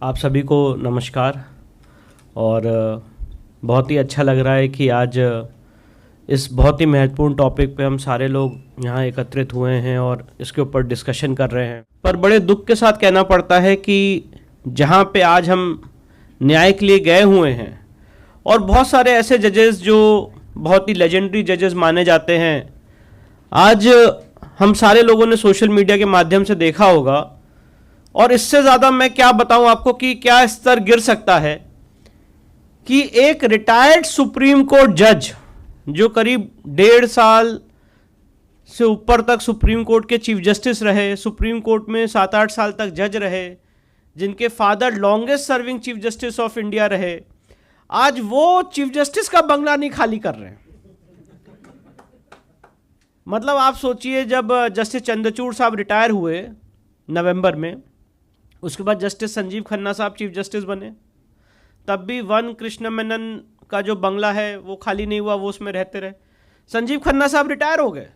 आप सभी को नमस्कार। और बहुत ही अच्छा लग रहा है कि आज इस बहुत ही महत्वपूर्ण टॉपिक पे हम सारे लोग यहाँ एकत्रित हुए हैं और इसके ऊपर डिस्कशन कर रहे हैं। पर बड़े दुख के साथ कहना पड़ता है कि जहाँ पे आज हम न्याय के लिए गए हुए हैं और बहुत सारे ऐसे जजेस जो बहुत ही लेजेंडरी जजेस माने जाते हैं, आज हम सारे लोगों ने सोशल मीडिया के माध्यम से देखा होगा। और इससे ज़्यादा मैं क्या बताऊं आपको कि क्या स्तर गिर सकता है कि एक रिटायर्ड सुप्रीम कोर्ट जज जो करीब 1.5 साल से ऊपर तक सुप्रीम कोर्ट के चीफ जस्टिस रहे, सुप्रीम कोर्ट में 7-8 साल तक जज रहे, जिनके father longest serving chief justice of India रहे, आज वो चीफ जस्टिस का बंगला नहीं खाली कर रहे हैं। मतलब आप सोचिए, जब जस्टिस चंद्रचूड़ साहब रिटायर हुए नवंबर में, उसके बाद जस्टिस संजीव खन्ना साहब चीफ जस्टिस बने, तब भी वन कृष्ण मेनन का जो बंगला है वो खाली नहीं हुआ, वो उसमें रहते रहे। संजीव खन्ना साहब रिटायर हो गए,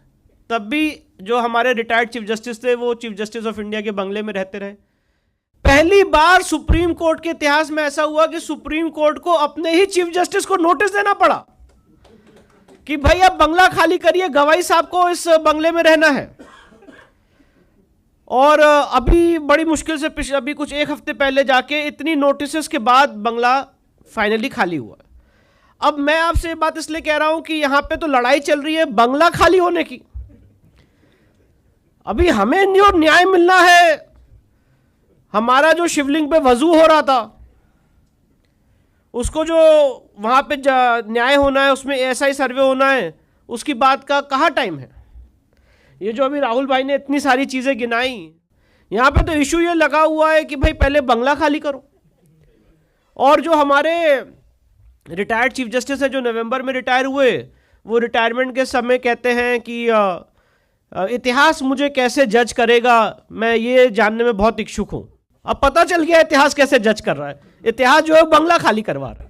तब भी जो हमारे रिटायर्ड चीफ जस्टिस थे वो चीफ जस्टिस ऑफ इंडिया के बंगले में रहते रहे। पहली बार सुप्रीम कोर्ट के इतिहास में ऐसा हुआ कि सुप्रीम कोर्ट को अपने ही चीफ जस्टिस को नोटिस देना पड़ा कि भाई अब बंगला खाली करिए, गवाई साहब को इस बंगले में रहना है। और अभी बड़ी मुश्किल से अभी कुछ एक हफ्ते पहले जाके इतनी नोटिस के बाद बंगला फाइनली खाली हुआ। अब मैं आपसे ये बात इसलिए कह रहा हूं कि यहां पे तो लड़ाई चल रही है बंगला खाली होने की। अभी हमें जो न्याय मिलना है, हमारा जो शिवलिंग पे वजू हो रहा था उसको जो वहां पे न्याय होना है, उसमें एसआई सर्वे होना है, उसकी बात का कहाँ टाइम है। ये जो अभी राहुल भाई ने इतनी सारी चीज़ें गिनाई, यहाँ पे तो इशू ये लगा हुआ है कि भाई पहले बंगला खाली करो। और जो हमारे रिटायर्ड चीफ जस्टिस है जो नवंबर में रिटायर हुए, वो रिटायरमेंट के समय कहते हैं कि इतिहास मुझे कैसे जज करेगा, मैं ये जानने में बहुत इच्छुक हूँ। अब पता चल गया इतिहास कैसे जज कर रहा है। इतिहास जो है बंगला खाली करवा रहा है।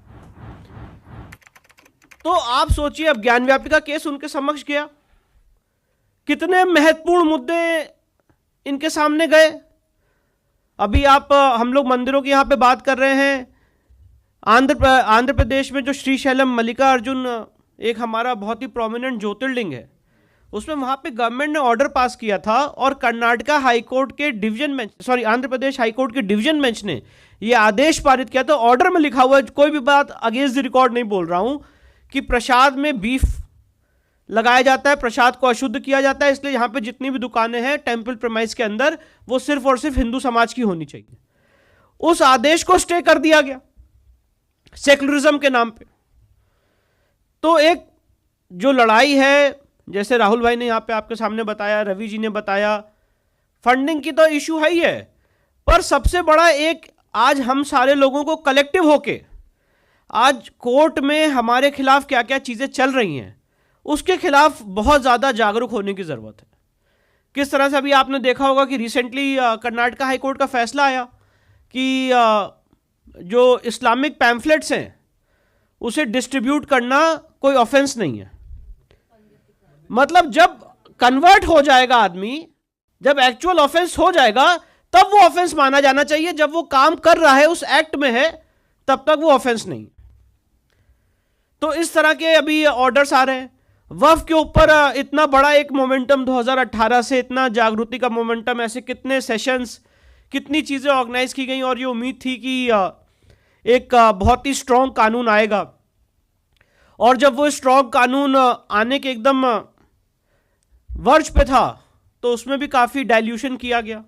तो आप सोचिए, अब ज्ञान व्यापी का केस उनके समक्ष गया, कितने महत्वपूर्ण मुद्दे इनके सामने गए। अभी हम लोग मंदिरों की यहाँ पे बात कर रहे हैं। आंध्र प्रदेश में जो श्रीशैलम मल्लिकार्जुन एक हमारा बहुत ही प्रोमिनेंट ज्योतिर्लिंग है, उसमें वहाँ पे गवर्नमेंट ने ऑर्डर पास किया था और कर्नाटका हाई कोर्ट के division bench, Andhra Pradesh high court के डिवीजन बेंच ने ये आदेश पारित किया था। ऑर्डर में लिखा हुआ है, कोई भी बात अगेंस्ट द रिकॉर्ड नहीं बोल रहा हूँ, कि प्रसाद में बीफ लगाया जाता है, प्रसाद को अशुद्ध किया जाता है, इसलिए यहाँ पे जितनी भी दुकानें हैं टेम्पल प्रेमाइस के अंदर वो सिर्फ और सिर्फ हिंदू समाज की होनी चाहिए। उस आदेश को स्टे कर दिया गया सेक्युलरिज्म के नाम पे। तो एक जो लड़ाई है, जैसे राहुल भाई ने यहाँ पे आपके सामने बताया, रवि जी ने बताया, फंडिंग की तो इशू है ही है, पर सबसे बड़ा एक आज हम सारे लोगों को कलेक्टिव होके आज कोर्ट में हमारे खिलाफ क्या क्या चीजें चल रही हैं उसके खिलाफ बहुत ज़्यादा जागरूक होने की ज़रूरत है। किस तरह से अभी आपने देखा होगा कि रिसेंटली कर्नाटका हाई कोर्ट का फैसला आया कि जो इस्लामिक पैम्फलेट्स हैं उसे डिस्ट्रीब्यूट करना कोई ऑफेंस नहीं है। मतलब जब कन्वर्ट हो जाएगा आदमी, जब एक्चुअल ऑफेंस हो जाएगा, तब वो ऑफेंस माना जाना चाहिए। जब वो काम कर रहा है, उस एक्ट में है, तब तक वो ऑफेंस नहीं। तो इस तरह के अभी ऑर्डर्स आ रहे हैं। वक्फ के ऊपर इतना बड़ा एक मोमेंटम 2018 से, इतना जागृति का मोमेंटम, ऐसे कितने सेशंस, कितनी चीज़ें ऑर्गेनाइज की गई और ये उम्मीद थी कि एक बहुत ही स्ट्रॉन्ग कानून आएगा। और जब वो स्ट्रॉन्ग कानून आने के एकदम वर्ज पे था तो उसमें भी काफ़ी डाइल्यूशन किया गया।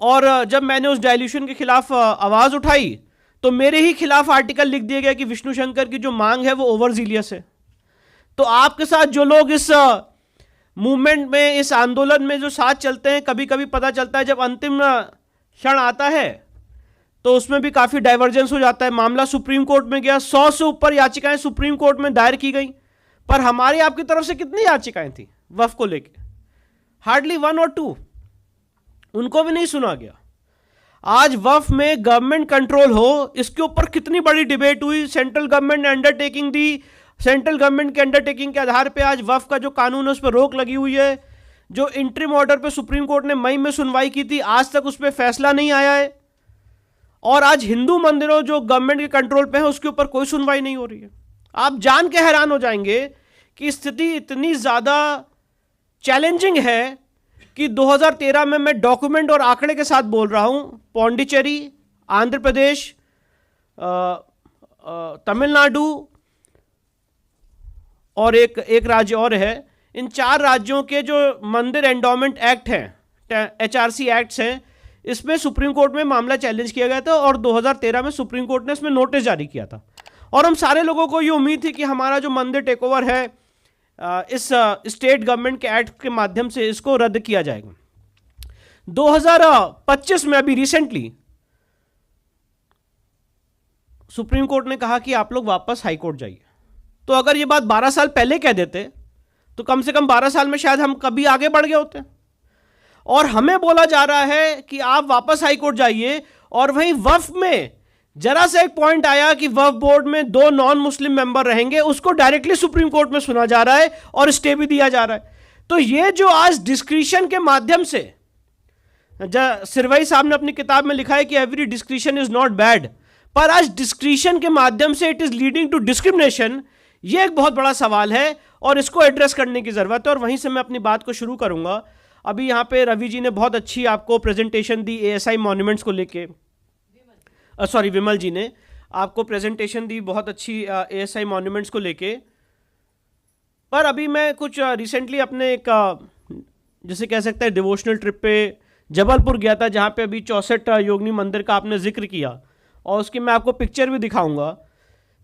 और जब मैंने उस डाइल्यूशन के खिलाफ आवाज़ उठाई तो मेरे ही खिलाफ आर्टिकल लिख दिया गया कि विष्णु शंकर की जो मांग है वो ओवरजीलियस है। तो आपके साथ जो लोग इस मूवमेंट में, इस आंदोलन में जो साथ चलते हैं, कभी कभी पता चलता है जब अंतिम क्षण आता है तो उसमें भी काफ़ी डाइवर्जेंस हो जाता है। मामला सुप्रीम कोर्ट में गया, 100 से ऊपर याचिकाएं सुप्रीम कोर्ट में दायर की गई, पर हमारी आपकी तरफ से कितनी याचिकाएं थी वक्फ को लेके? हार्डली 1 और 2, उनको भी नहीं सुना गया। आज वक्फ में गवर्नमेंट कंट्रोल हो, इसके ऊपर कितनी बड़ी डिबेट हुई। सेंट्रल गवर्नमेंट के अंडरटेकिंग के आधार पे आज वक्फ का जो कानून है उस पर रोक लगी हुई है। जो इंटरिम ऑर्डर पे सुप्रीम कोर्ट ने मई में सुनवाई की थी, आज तक उस पर फैसला नहीं आया है। और आज हिंदू मंदिरों जो गवर्नमेंट के कंट्रोल पे है उसके ऊपर कोई सुनवाई नहीं हो रही है। आप जान के हैरान हो जाएंगे कि स्थिति इतनी ज़्यादा चैलेंजिंग है कि 2013 में मैं डॉक्यूमेंट और आंकड़े के साथ बोल रहा हूं, पौंडीचेरी, आंध्र प्रदेश, तमिलनाडु और एक राज्य और है, इन 4 राज्यों के जो मंदिर एंडोमेंट एक्ट हैं, HRC एक्ट्स हैं, इसमें सुप्रीम कोर्ट में मामला चैलेंज किया गया था और 2013 में सुप्रीम कोर्ट ने इसमें नोटिस जारी किया था। और हम सारे लोगों को ये उम्मीद थी कि हमारा जो मंदिर टेकओवर है इस स्टेट गवर्नमेंट के एक्ट के माध्यम से इसको रद्द किया जाएगा। 2025 में अभी रिसेंटली सुप्रीम कोर्ट ने कहा कि आप लोग वापस हाई कोर्ट जाइए। तो अगर ये बात 12 साल पहले कह देते तो कम से कम 12 साल में शायद हम कभी आगे बढ़ गए होते। और हमें बोला जा रहा है कि आप वापस हाई कोर्ट जाइए, और वहीं वक्फ में जरा सा एक पॉइंट आया कि वक्फ बोर्ड में 2 नॉन मुस्लिम मेंबर रहेंगे, उसको डायरेक्टली सुप्रीम कोर्ट में सुना जा रहा है और स्टे भी दिया जा रहा है। तो ये जो आज डिस्क्रिशन के माध्यम से, सिरवई साहब ने अपनी किताब में लिखा है कि every discretion is not bad, पर आज डिस्क्रिशन के माध्यम से it is leading to discrimination, ये एक बहुत बड़ा सवाल है और इसको एड्रेस करने की जरूरत है। और वहीं से मैं अपनी बात को शुरू करूंगा। अभी यहाँ पे रवि जी ने बहुत अच्छी आपको प्रेजेंटेशन दी ASI मॉन्यूमेंट्स को लेके, सॉरी विमल जी ने आपको प्रेजेंटेशन दी बहुत अच्छी ASI मॉन्यूमेंट्स को लेके। पर अभी मैं कुछ रिसेंटली अपने एक जिसे कह सकते हैं डिवोशनल ट्रिप पे जबलपुर गया था, जहाँ पे अभी 64 योगिनी मंदिर का आपने जिक्र किया और उसकी मैं आपको पिक्चर भी दिखाऊंगा।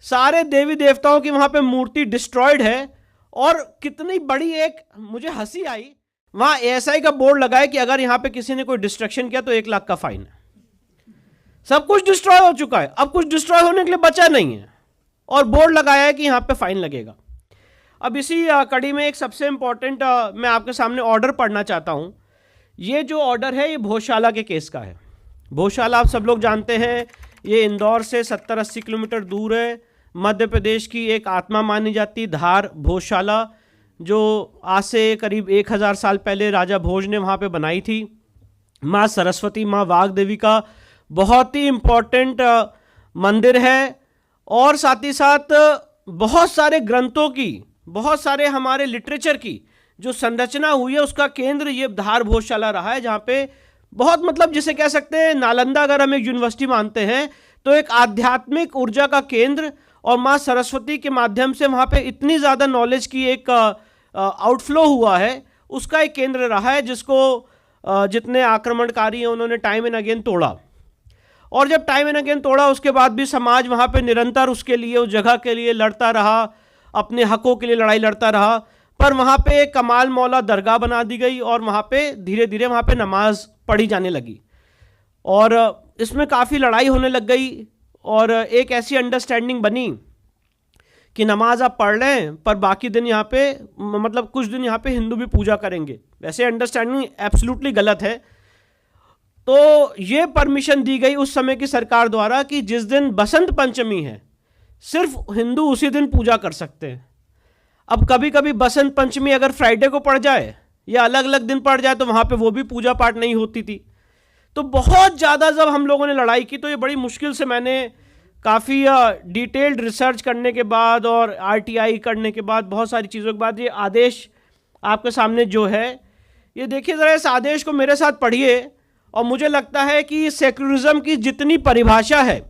सारे देवी देवताओं की वहाँ पे मूर्ति डिस्ट्रॉयड है और कितनी बड़ी, एक मुझे हंसी आई, वहाँ ASI का बोर्ड लगा है कि अगर यहाँ पे किसी ने कोई डिस्ट्रक्शन किया तो 1 लाख का फाइन है। सब कुछ डिस्ट्रॉय हो चुका है, अब कुछ डिस्ट्रॉय होने के लिए बचा नहीं है और बोर्ड लगाया है कि यहाँ पे फाइन लगेगा। अब इसी कड़ी में एक सबसे इंपॉर्टेंट मैं आपके सामने ऑर्डर पढ़ना चाहता हूँ। ये जो ऑर्डर है ये भोजशाला के केस का है। भोजशाला आप सब लोग जानते हैं, ये इंदौर से 70-80 किलोमीटर दूर है। मध्य प्रदेश की एक आत्मा मानी जाती धार भोजशाला, जो आज से करीब 1000 साल पहले राजा भोज ने वहाँ पे बनाई थी। माँ सरस्वती, माँ वाग देवी का बहुत ही इम्पोर्टेंट मंदिर है और साथ ही साथ बहुत सारे ग्रंथों की, बहुत सारे हमारे लिटरेचर की जो संरचना हुई है उसका केंद्र ये धार भोजशाला रहा है, जहाँ पे बहुत मतलब जिसे कह सकते हैं नालंदा अगर हम एक यूनिवर्सिटी मानते हैं तो एक आध्यात्मिक ऊर्जा का केंद्र, और माँ सरस्वती के माध्यम से वहाँ पे इतनी ज़्यादा नॉलेज की एक आउटफ्लो हुआ है, उसका एक केंद्र रहा है जिसको जितने आक्रमणकारी हैं उन्होंने टाइम एंड अगेन तोड़ा। और जब टाइम एंड अगेन तोड़ा उसके बाद भी समाज वहाँ पे निरंतर उसके लिए, उस जगह के लिए लड़ता रहा, अपने हकों के लिए लड़ाई लड़ता रहा। पर वहाँ पे कमाल मौला दरगाह बना दी गई और वहाँ पे धीरे धीरे वहाँ पे नमाज पढ़ी जाने लगी और इसमें काफ़ी लड़ाई होने लग गई और एक ऐसी अंडरस्टैंडिंग बनी कि नमाज आप पढ़ लें पर बाकी दिन यहाँ पे मतलब कुछ दिन यहाँ पे हिंदू भी पूजा करेंगे। वैसे अंडरस्टैंडिंग एब्सोल्युटली गलत है। तो ये परमिशन दी गई उस समय की सरकार द्वारा कि जिस दिन बसंत पंचमी है सिर्फ हिंदू उसी दिन पूजा कर सकते हैं। अब कभी कभी बसंत पंचमी अगर फ्राइडे को पड़ जाए या अलग अलग दिन पड़ जाए तो वहाँ पे वो भी पूजा पाठ नहीं होती थी। तो बहुत ज़्यादा जब हम लोगों ने लड़ाई की तो ये बड़ी मुश्किल से मैंने काफ़ी डिटेल्ड रिसर्च करने के बाद और RTI करने के बाद बहुत सारी चीज़ों के बाद ये आदेश आपके सामने जो है ये देखिए ज़रा, इस आदेश को मेरे साथ पढ़िए और मुझे लगता है कि सेक्युलरिज्म की जितनी परिभाषा है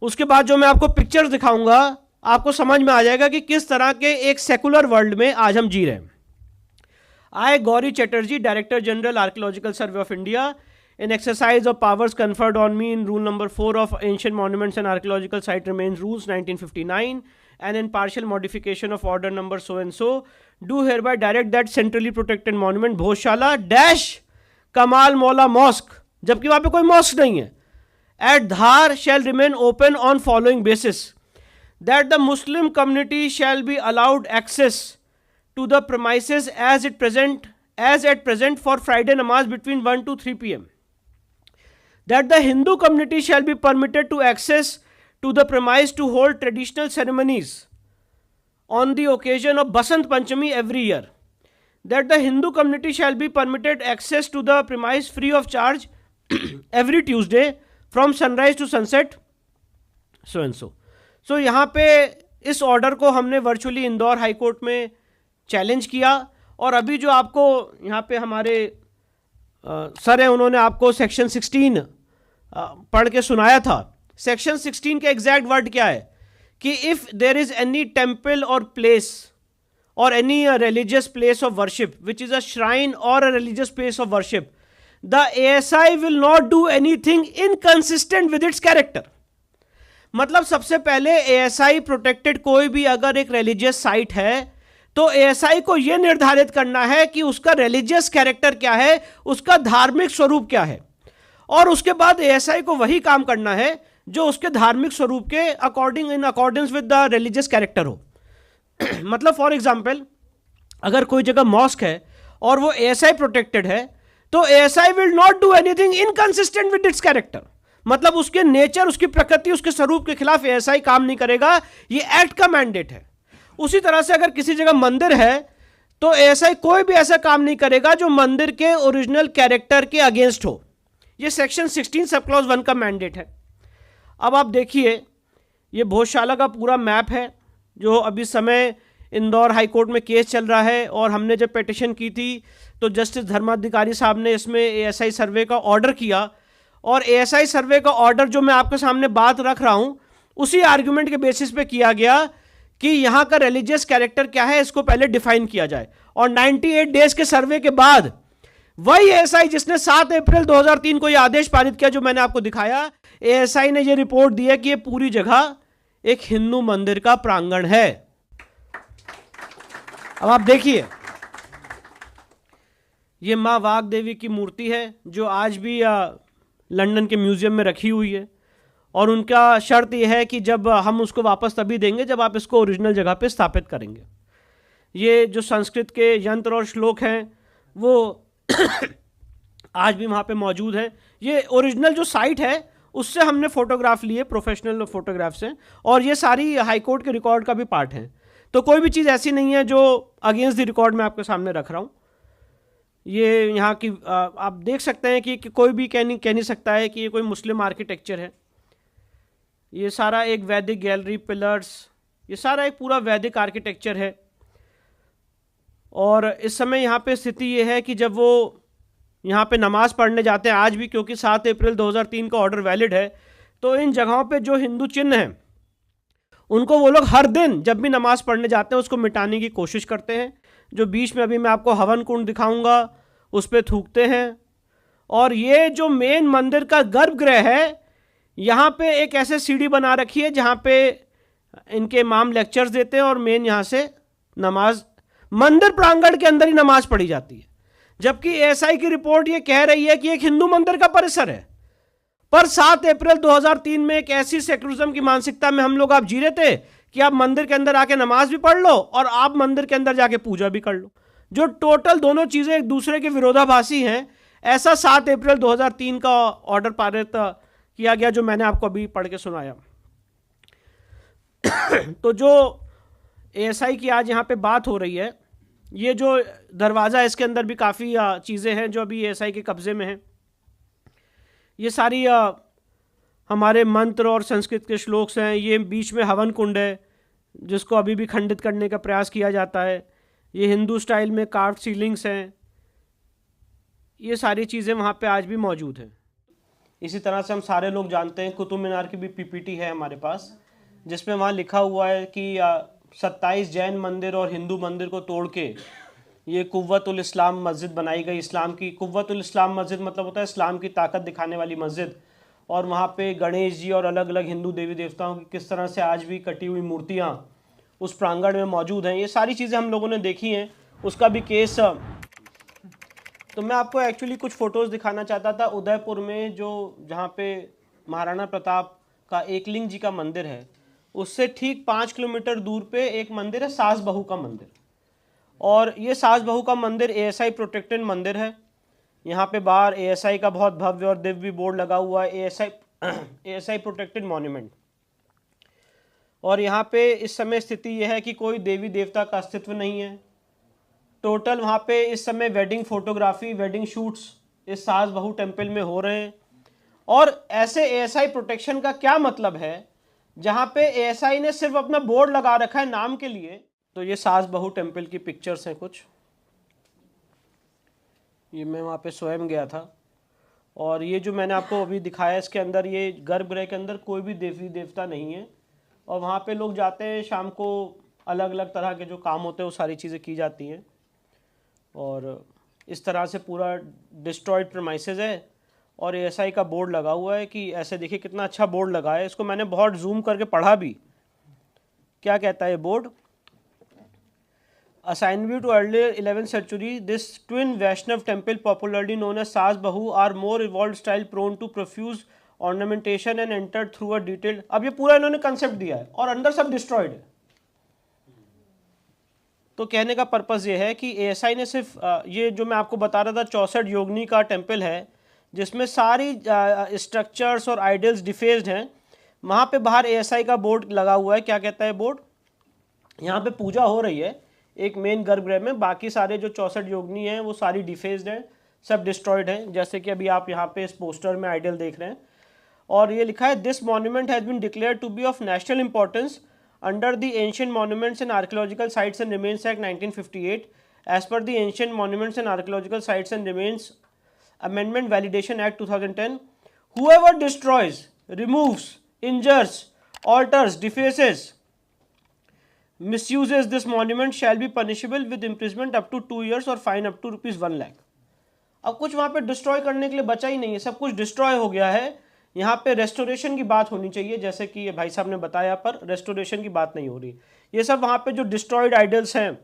उसके बाद जो मैं आपको पिक्चर्स दिखाऊंगा आपको समझ में आ जाएगा कि किस तरह के एक सेकुलर वर्ल्ड में आज हम जी रहे हैं। I, Gauri Chatterjee, Director General, Archaeological Survey of India, in exercise of powers conferred on me in Rule Number 4 of Ancient Monuments and Archaeological Site Remains Rules 1959 and in partial modification of Order Number so and so, do hereby direct that centrally protected monument Bhojshala dash Kamal Mola Mosque, जबकि वहाँ पे कोई mask नहीं है, at Dhar shall remain open on following basis, that the Muslim community shall be allowed access to the premises as at present for Friday namaz between 1 to 3 p.m. That the Hindu community shall be permitted to access to the premise to hold traditional ceremonies on the occasion of Basant Panchami every year. That the Hindu community shall be permitted access to the premise free of charge every Tuesday from sunrise to sunset so and so. So यहाँ पे इस order को हमने virtually Indore high court में challenge किया, और अभी जो आपको यहाँ पे हमारे सर हैं, उन्होंने आपको सेक्शन 16 पढ़ के सुनाया था। सेक्शन 16 के एग्जैक्ट वर्ड क्या है कि if there is any temple or place or any religious place of worship which is a shrine or a religious place of worship, the ASI will not do anything inconsistent with its character. मतलब सबसे पहले ASI protected कोई भी अगर एक religious site है तो ASI को यह निर्धारित करना है कि उसका रिलीजियस कैरेक्टर क्या है, उसका धार्मिक स्वरूप क्या है, और उसके बाद ASI को वही काम करना है जो उसके धार्मिक स्वरूप के according in accordance with the religious character हो। मतलब फॉर एग्जाम्पल अगर कोई जगह मॉस्क है और वो ASI प्रोटेक्टेड है तो ASI will not do anything inconsistent with its character. मतलब उसके नेचर, उसकी प्रकृति, उसके स्वरूप के खिलाफ ASI काम नहीं करेगा, ये एक्ट का मैंडेट है। उसी तरह से अगर किसी जगह मंदिर है तो ASI कोई भी ऐसा काम नहीं करेगा जो मंदिर के ओरिजिनल कैरेक्टर के अगेंस्ट हो। ये सेक्शन 16 सब क्लॉज 1 का मैंडेट है। अब आप देखिए, ये भोजशाला का पूरा मैप है जो अभी समय इंदौर हाई कोर्ट में केस चल रहा है, और हमने जब पिटिशन की थी तो जस्टिस धर्माधिकारी साहब ने इसमें ASI सर्वे का ऑर्डर किया, और ASI सर्वे का ऑर्डर जो मैं आपके सामने बात रख रहा हूं उसी आर्ग्यूमेंट के बेसिस पे किया गया कि यहां का रिलीजियस कैरेक्टर क्या है, इसको पहले डिफाइन किया जाए। और 98 डेज के सर्वे के बाद वही ASI जिसने 7 अप्रैल 2003 को यह आदेश पारित किया जो मैंने आपको दिखाया, ASI ने यह रिपोर्ट दी है कि यह पूरी जगह एक हिंदू मंदिर का प्रांगण है। अब आप देखिए, यह मां वाग देवी की मूर्ति है जो आज भी लंदन के म्यूजियम में रखी हुई है, और उनका शर्त यह है कि जब हम उसको वापस तभी देंगे जब आप इसको ओरिजिनल जगह पे स्थापित करेंगे। ये जो संस्कृत के यंत्र और श्लोक हैं वो आज भी वहाँ पे मौजूद हैं। ये ओरिजिनल जो साइट है उससे हमने फोटोग्राफ लिए, प्रोफेशनल फोटोग्राफ्स हैं, और ये सारी हाई कोर्ट के रिकॉर्ड का भी पार्ट है। तो कोई भी चीज़ ऐसी नहीं है जो अगेंस्ट द रिकॉर्ड मैं आपके सामने रख रहा हूँ। ये यहाँ की आप देख सकते हैं कि कोई भी कह नहीं सकता है कि ये कोई मुस्लिम आर्किटेक्चर है। ये सारा एक वैदिक गैलरी, पिलर्स, ये सारा एक पूरा वैदिक आर्किटेक्चर है। और इस समय यहाँ पे स्थिति ये है कि जब वो यहाँ पे नमाज़ पढ़ने जाते हैं आज भी, क्योंकि 7 अप्रैल 2003 का ऑर्डर वैलिड है, तो इन जगहों पे जो हिंदू चिन्ह हैं उनको वो लोग हर दिन जब भी नमाज पढ़ने जाते हैं उसको मिटाने की कोशिश करते हैं। जो बीच में अभी मैं आपको हवन कुंड दिखाऊंगा उस पर थूकते हैं। और ये जो मेन मंदिर का गर्भगृह है, यहाँ पे एक ऐसे सीढ़ी बना रखी है जहाँ पे इनके इमाम लेक्चर्स देते हैं और मेन यहाँ से नमाज मंदिर प्रांगण के अंदर ही नमाज पढ़ी जाती है। जबकि ASI की रिपोर्ट ये कह रही है कि एक हिंदू मंदिर का परिसर है। पर 7 अप्रैल 2003 में एक ऐसी सेकुलरिज्म की मानसिकता में हम लोग आप जी रहे थे कि आप मंदिर के अंदर आके नमाज भी पढ़ लो और आप मंदिर के अंदर जाके पूजा भी कर लो, जो टोटल दोनों चीज़ें एक दूसरे के विरोधाभासी हैं। ऐसा 7 अप्रैल 2003 का ऑर्डर पारित किया गया जो मैंने आपको अभी पढ़ के सुनाया। तो जो ASI की आज यहाँ पे बात हो रही है, ये जो दरवाज़ा है इसके अंदर भी काफ़ी चीज़ें हैं जो अभी ASI के कब्ज़े में हैं। ये सारी हमारे मंत्र और संस्कृत के श्लोक्स हैं। ये बीच में हवन कुंड है जिसको अभी भी खंडित करने का प्रयास किया जाता है। ये हिंदू स्टाइल में कार्व सीलिंग्स हैं। ये सारी चीज़ें वहाँ पे आज भी मौजूद हैं। इसी तरह से हम सारे लोग जानते हैं कुतुब मीनार की भी PPT है हमारे पास, जिसमें वहाँ लिखा हुआ है कि 27 जैन मंदिर और हिंदू मंदिर को तोड़ के ये कुव्वतुल इस्लाम मस्जिद बनाई गई। इस्लाम की कुव्वतुल इस्लाम मस्जिद मतलब होता है इस्लाम की ताकत दिखाने वाली मस्जिद। और वहाँ पे गणेश जी और अलग अलग हिंदू देवी देवताओं की किस तरह से आज भी कटी हुई मूर्तियाँ उस प्रांगण में मौजूद हैं। ये सारी चीज़ें हम लोगों ने देखी हैं। उसका भी केस, तो मैं आपको एक्चुअली कुछ फ़ोटोज़ दिखाना चाहता था। उदयपुर में जो जहाँ पे महाराणा प्रताप का एकलिंग जी का मंदिर है, उससे ठीक 5 किलोमीटर दूर पे एक मंदिर है, सास बहू का मंदिर। और ये सास बहू का मंदिर ASI प्रोटेक्टेड मंदिर है। यहाँ पे बाहर ASI का बहुत भव्य और दिव्य बोर्ड लगा हुआ है, ASI प्रोटेक्टेड मॉन्यूमेंट। और यहाँ पे इस समय स्थिति यह है कि कोई देवी देवता का अस्तित्व नहीं है। टोटल वहाँ पे इस समय वेडिंग फोटोग्राफी, वेडिंग शूट्स इस सास बहू टेम्पल में हो रहे हैं। और ऐसे एएसआई प्रोटेक्शन का क्या मतलब है जहां पे एएसआई ने सिर्फ अपना बोर्ड लगा रखा है नाम के लिए। तो ये सास बहू टेम्पल की पिक्चर्स हैं कुछ, ये मैं वहाँ पे स्वयं गया था। और ये जो मैंने आपको अभी दिखाया इसके अंदर, ये गर्भगृह के अंदर कोई भी देवी देवता नहीं है, और वहाँ पे लोग जाते हैं शाम को, अलग अलग तरह के जो काम होते हैं वो सारी चीज़ें की जाती हैं। और इस तरह से पूरा डिस्ट्रॉयड प्रेमाइसेस है, और एएसआई का बोर्ड लगा हुआ है कि ऐसे देखिए कितना अच्छा बोर्ड लगा है। इसको मैंने बहुत जूम करके पढ़ा भी, क्या कहता है ये board. Assigned view to earlier 11th century, this twin Vaishnav temple, popularly known as Sas Bahu, are more evolved style, prone to profuse ornamentation and entered through a detailed। अब ये पूरा इन्होंने कंसेप्ट दिया है और अंदर सब डिस्ट्रॉयड है। तो कहने का पर्पस ये है कि एएसआई ने सिर्फ ये जो मैं आपको बता रहा था 64 योगिनी का टेम्पल है जिसमें सारी स्ट्रक्चर्स और आइडल्स डिफेस्ड हैं, वहाँ पे बाहर एएसआई का बोर्ड लगा हुआ है। क्या कहता है बोर्ड, यहाँ पे पूजा हो रही है एक मेन गर्भगृह में, बाकी सारे जो 64 योगिनी हैं वो सारी डिफेस्ड हैं, सब डिस्ट्रॉयड हैं, जैसे कि अभी आप यहाँ पे इस पोस्टर में आइडल देख रहे हैं। और ये लिखा है this monument has been declared to be of national importance under the ancient monuments and archaeological sites and remains act 1958 as per the ancient monuments and archaeological sites and remains amendment validation act 2010। Whoever destroys, removes, injures, alters, defaces, misuses this monument shall be punishable with imprisonment up to 2 years और fine up to ₹1 lakh। अब कुछ वहाँ पे destroy करने के लिए बचा ही नहीं है, सब कुछ डिस्ट्रॉय हो गया है। यहाँ पे रेस्टोरेशन की बात होनी चाहिए, जैसे कि ये भाई साहब ने बताया, पर रेस्टोरेशन की बात नहीं हो रही। ये सब वहाँ पे जो डिस्ट्रॉयड आइडल्स हैं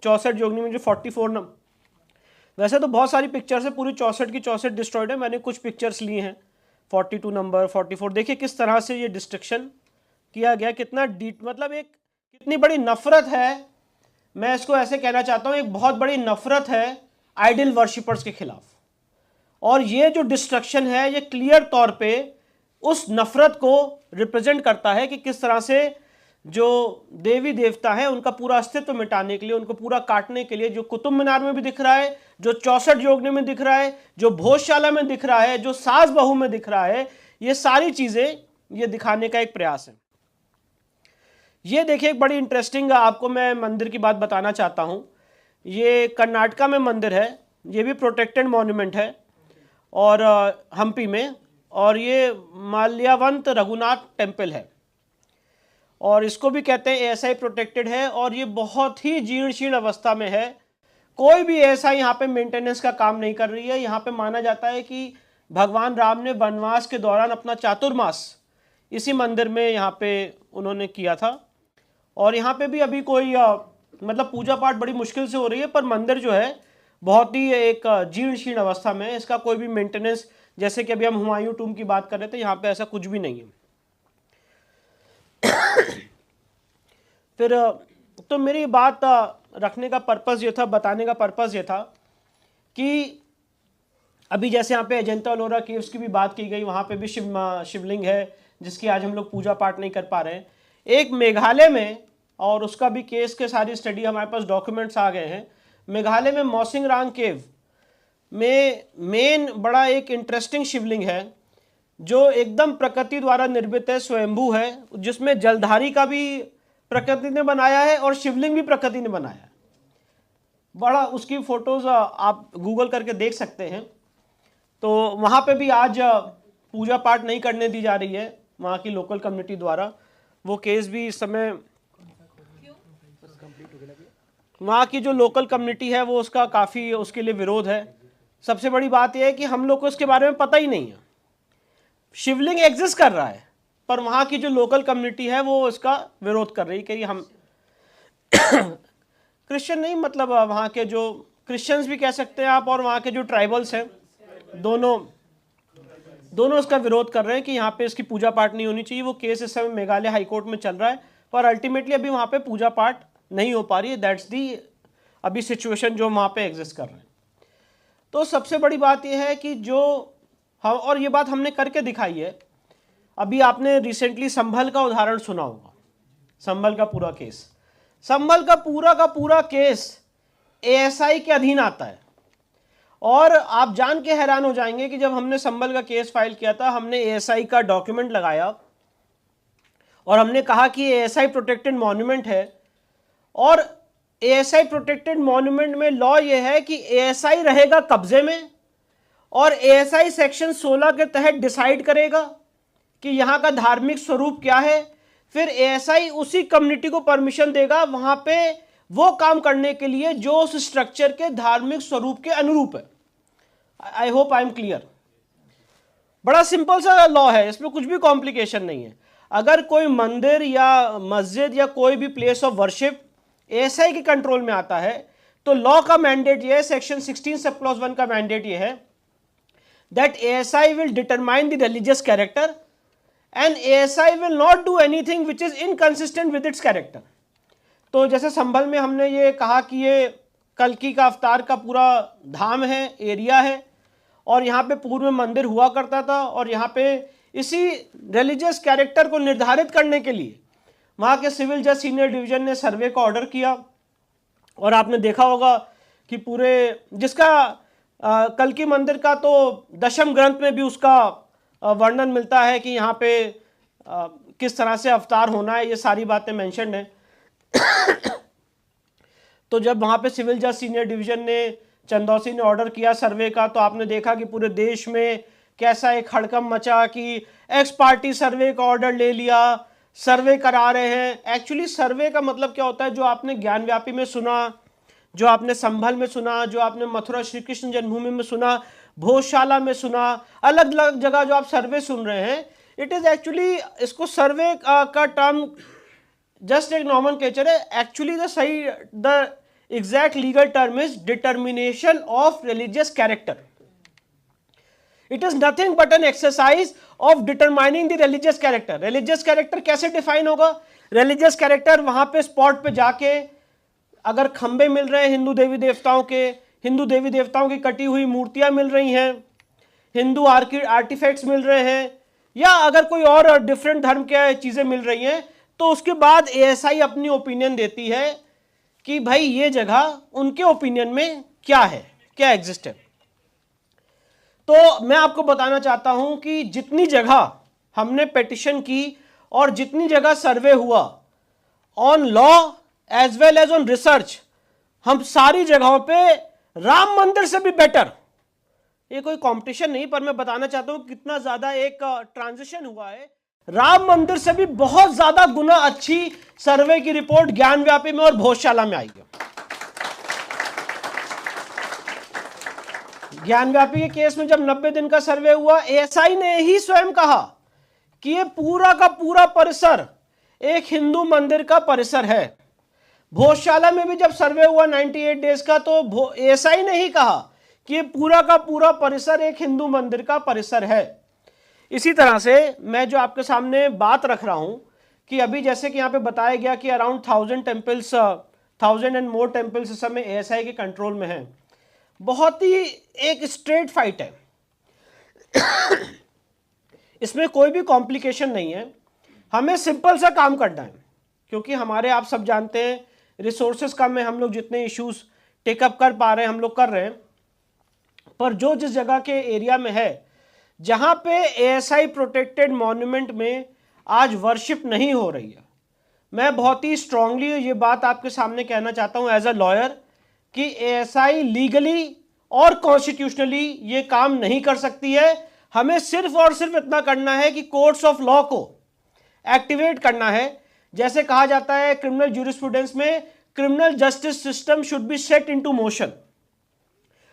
64 योगिनी में जो 44 नंबर, वैसे तो बहुत सारी पिक्चर्स है, पूरी 64 की 64 डिस्ट्रॉयड है, मैंने कुछ पिक्चर्स ली हैं 42 नंबर 44। देखिए किस तरह से ये डिस्ट्रक्शन किया गया, कितना मतलब एक कितनी बड़ी नफरत है। मैं इसको ऐसे कहना चाहता हूं, एक बहुत बड़ी नफरत है आइडल वर्शिपर्स के खिलाफ, और ये जो डिस्ट्रक्शन है ये क्लियर तौर पे उस नफरत को रिप्रेजेंट करता है कि किस तरह से जो देवी देवता है उनका पूरा अस्तित्व मिटाने के लिए, उनको पूरा काटने के लिए, जो कुतुब मीनार में भी दिख रहा है, जो 64 योगिनी में दिख रहा है, जो भोजशाला में दिख रहा है, जो सास बहू में दिख रहा है, ये सारी चीजें ये दिखाने का एक प्रयास है। ये देखिए एक बड़ी इंटरेस्टिंग आपको मैं मंदिर की बात बताना चाहता हूँ। ये कर्नाटका में मंदिर है, ये भी प्रोटेक्टेड मॉन्यूमेंट है और हम्पी में, और ये माल्यावंत रघुनाथ टेम्पल है, और इसको भी कहते हैं एएसआई प्रोटेक्टेड है, और ये बहुत ही जीर्ण शीर्ण अवस्था में है। कोई भी एएसआई यहाँ पे मेंटेनेंस का काम नहीं कर रही है। यहाँ पे माना जाता है कि भगवान राम ने वनवास के दौरान अपना चातुर्मास इसी मंदिर में यहाँ पे उन्होंने किया था, और यहाँ पे भी अभी कोई मतलब पूजा पाठ बड़ी मुश्किल से हो रही है, पर मंदिर जो है बहुत ही एक जीर्ण शीर्ण अवस्था में है। इसका कोई भी मेंटेनेंस, जैसे कि अभी हम हुमायूं टूम की बात कर रहे थे, यहाँ पे ऐसा कुछ भी नहीं है। फिर तो मेरी बात रखने का पर्पस ये था, बताने का पर्पस ये था कि अभी जैसे यहाँ पे अजंता एलोरा केव्स की भी बात की गई, वहाँ पे भी शिवलिंग है जिसकी आज हम लोग पूजा पाठ नहीं कर पा रहे हैं। एक मेघालय में, और उसका भी केस के सारी स्टडी हमारे पास डॉक्यूमेंट्स आ गए हैं, मेघालय में मौसिंगरांग केव में मेन बड़ा एक इंटरेस्टिंग शिवलिंग है जो एकदम प्रकृति द्वारा निर्मित है, स्वयंभू है, जिसमें जलधारी का भी प्रकृति ने बनाया है और शिवलिंग भी प्रकृति ने बनाया है। बड़ा उसकी फोटोज आप गूगल करके देख सकते हैं। तो वहाँ पे भी आज पूजा पाठ नहीं करने दी जा रही है वहाँ की लोकल कम्युनिटी द्वारा। वो केस भी इस समय वहाँ की जो लोकल कम्युनिटी है वो उसका काफ़ी उसके लिए विरोध है। सबसे बड़ी बात यह है कि हम लोग को इसके बारे में पता ही नहीं है। शिवलिंग एग्जिस्ट कर रहा है, पर वहाँ की जो लोकल कम्युनिटी है वो इसका विरोध कर रही है कि हम क्रिश्चियन नहीं, मतलब वहाँ के जो क्रिश्चियंस भी कह सकते हैं आप, और वहाँ के जो ट्राइबल्स हैं, दोनों इसका विरोध कर रहे हैं कि यहाँ पे इसकी पूजा पाठ नहीं होनी चाहिए। वो केस इस समय मेघालय हाई कोर्ट में चल रहा है, पर अल्टीमेटली अभी वहाँ पे पूजा पाठ नहीं हो पा रही है। दैट्स दी अभी सिचुएशन जो वहाँ पे एग्जिस्ट कर रहे हैं। तो सबसे बड़ी बात यह है कि जो हम, और ये बात हमने करके दिखाई है। अभी आपने रिसेंटली संभल का उदाहरण सुना होगा, संभल का पूरा केस, संभल का पूरा केस एएसआई के अधीन आता है, और आप जान के हैरान हो जाएंगे कि जब हमने संभल का केस फाइल किया था, हमने एएसआई का डॉक्यूमेंट लगाया और हमने कहा कि एएसआई प्रोटेक्टेड मॉन्यूमेंट है, और एएसआई प्रोटेक्टेड मॉन्यूमेंट में लॉ ये है कि एएसआई रहेगा कब्जे में और एएसआई सेक्शन 16 के तहत डिसाइड करेगा कि यहाँ का धार्मिक स्वरूप क्या है। फिर एएसआई उसी कम्युनिटी को परमिशन देगा वहाँ पे वो काम करने के लिए जो उस स्ट्रक्चर के धार्मिक स्वरूप के अनुरूप है। I hope I am clear. बड़ा सिंपल सा लॉ है, इसमें कुछ भी कॉम्प्लिकेशन नहीं है। अगर कोई मंदिर या मस्जिद या कोई भी प्लेस ऑफ वर्शिप एएसआई के कंट्रोल में आता है तो लॉ का मैंडेट ये है, सेक्शन 16 सब क्लॉज 1 का मैंडेट ये है that ASI will determine the religious character and ASI will not do anything which is inconsistent with its character। तो जैसे संभल में हमने ये कहा कि ये कल्कि का अवतार का पूरा धाम है, एरिया है, और यहाँ पे पूर्व में मंदिर हुआ करता था, और यहाँ पे इसी रिलीजियस कैरेक्टर को निर्धारित करने के लिए वहाँ के सिविल जज सीनियर डिवीजन ने सर्वे का ऑर्डर किया। और आपने देखा होगा कि पूरे जिसका कल्कि मंदिर का तो दशम ग्रंथ में भी उसका वर्णन मिलता है कि यहाँ पे किस तरह से अवतार होना है, ये सारी बातें मेंशन है। तो जब वहाँ पे सिविल जज सीनियर डिवीजन ने चंदौसी ने ऑर्डर किया सर्वे का, तो आपने देखा कि पूरे देश में कैसा एक हड़कंप मचा कि एक्स पार्टी सर्वे का ऑर्डर ले लिया, सर्वे करा रहे हैं। एक्चुअली सर्वे का मतलब क्या होता है, जो आपने ज्ञानव्यापी में सुना, जो आपने संभल में सुना, जो आपने मथुरा श्री कृष्ण जन्मभूमि में सुना, भोजशाला में सुना, अलग अलग जगह जो आप सर्वे सुन रहे हैं, इट इज एक्चुअली, इसको सर्वे का टर्म जस्ट एक नॉमेनक्लेचर है। Actually the exact legal term is determination of religious character. It is nothing but an exercise of determining the religious character. Religious character कैसे डिफाइन होगा? रिलीजियस कैरेक्टर वहां पे spot पे जाके अगर खंबे मिल रहे हैं हिंदू देवी देवताओं के, हिंदू देवी देवताओं की कटी हुई मूर्तियां मिल रही हैं, हिंदू आर्टिफैक्ट्स मिल रहे हैं, या अगर कोई और डिफरेंट धर्म के चीजें मिल रही हैं, तो उसके बाद एएसआई अपनी ओपिनियन देती है कि भाई ये जगह उनके ओपिनियन में क्या है, क्या एग्जिस्ट है। तो मैं आपको बताना चाहता हूं कि जितनी जगह हमने पिटिशन की और जितनी जगह सर्वे हुआ on law as well as on research, हम सारी जगहों पे राम मंदिर से भी बेटर, ये कोई कंपटीशन नहीं, पर मैं बताना चाहता हूं कितना ज्यादा एक ट्रांजिशन हुआ है। राम मंदिर से भी बहुत ज्यादा गुना अच्छी सर्वे की रिपोर्ट ज्ञानव्यापी में और भोजशाला में आई है। ज्ञानव्यापी के केस में जब 90 दिन का सर्वे हुआ, एएसआई ने ही स्वयं कहा कि ये पूरा का पूरा परिसर एक हिंदू मंदिर का परिसर है। भोजशाला में भी जब सर्वे हुआ 98 डेज का, तो एएसआई ने ही कहा कि ये पूरा का पूरा परिसर एक हिंदू मंदिर का परिसर है। इसी तरह से मैं जो आपके सामने बात रख रहा हूं कि अभी जैसे कि यहां पे बताया गया कि around 1000 temples, 1000 and more temples इस समय एएसआई के कंट्रोल में हैं। बहुत ही एक स्ट्रेट फाइट है, इसमें कोई भी कॉम्प्लिकेशन नहीं है, हमें सिंपल सा काम करना है, क्योंकि हमारे आप सब जानते हैं रिसोर्सेज कम है, हम लोग जितने इश्यूज टेकअप कर पा रहे हैं हम लोग कर रहे हैं, पर जो जिस जगह के एरिया में है जहां पे एएसआई प्रोटेक्टेड मॉन्यूमेंट में आज वर्शिप नहीं हो रही है, मैं बहुत ही स्ट्रांगली ये बात आपके सामने कहना चाहता हूं एज अ लॉयर कि एएसआई लीगली और कॉन्स्टिट्यूशनली ये काम नहीं कर सकती है। हमें सिर्फ और सिर्फ इतना करना है कि कोर्ट्स ऑफ लॉ को एक्टिवेट करना है। जैसे कहा जाता है क्रिमिनल ज्यूरिस्प्रूडेंस में, criminal justice system should be set into motion.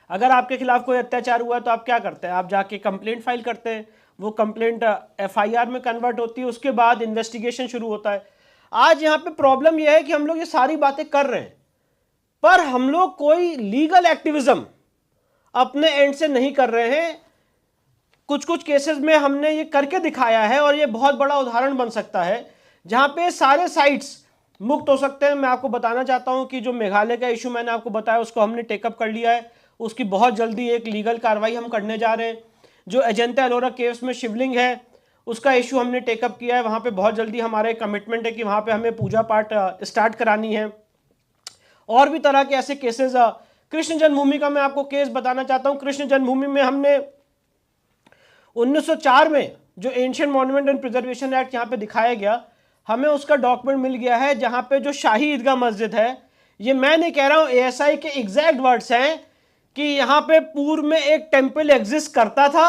अगर आपके खिलाफ कोई अत्याचार हुआ तो आप क्या करते हैं? आप जाके कंप्लेंट फाइल करते हैं, वो कंप्लेंट एफआईआर में कन्वर्ट होती है, उसके बाद इन्वेस्टिगेशन शुरू होता है। आज यहाँ पे प्रॉब्लम यह है कि हम लोग ये सारी बातें कर रहे हैं, पर हम लोग कोई लीगल एक्टिविज्म अपने एंड से नहीं कर रहे हैं। कुछ कुछ केसेस में हमने ये करके दिखाया है और ये बहुत बड़ा उदाहरण बन सकता है जहां पे सारे साइट्स मुक्त हो सकते हैं। मैं आपको बताना चाहता हूं कि जो मेघालय का इशू मैंने आपको बताया उसको हमने टेकअप कर लिया है, उसकी बहुत जल्दी एक लीगल कार्रवाई हम करने जा रहे हैं। जो अजंता एलोरा केव्स में शिवलिंग है उसका इशू हमने टेकअप किया है, वहाँ पे बहुत जल्दी हमारा एक कमिटमेंट है कि वहाँ पे हमें पूजा पाठ स्टार्ट करानी है। और भी तरह के ऐसे केसेस कृष्ण जन्मभूमि का मैं आपको केस बताना चाहता हूं। कृष्ण जन्मभूमि में हमने 1904 में जो ancient monument and preservation act यहां पे दिखाया गया, हमें उसका डॉक्यूमेंट मिल गया है, जहां पे जो शाही ईदगाह मस्जिद है, ये मैं नहीं कह रहा हूं, एएसआई के एग्जैक्ट वर्ड्स हैं कि यहां पे पूर्व में एक टेंपल एग्जिस्ट करता था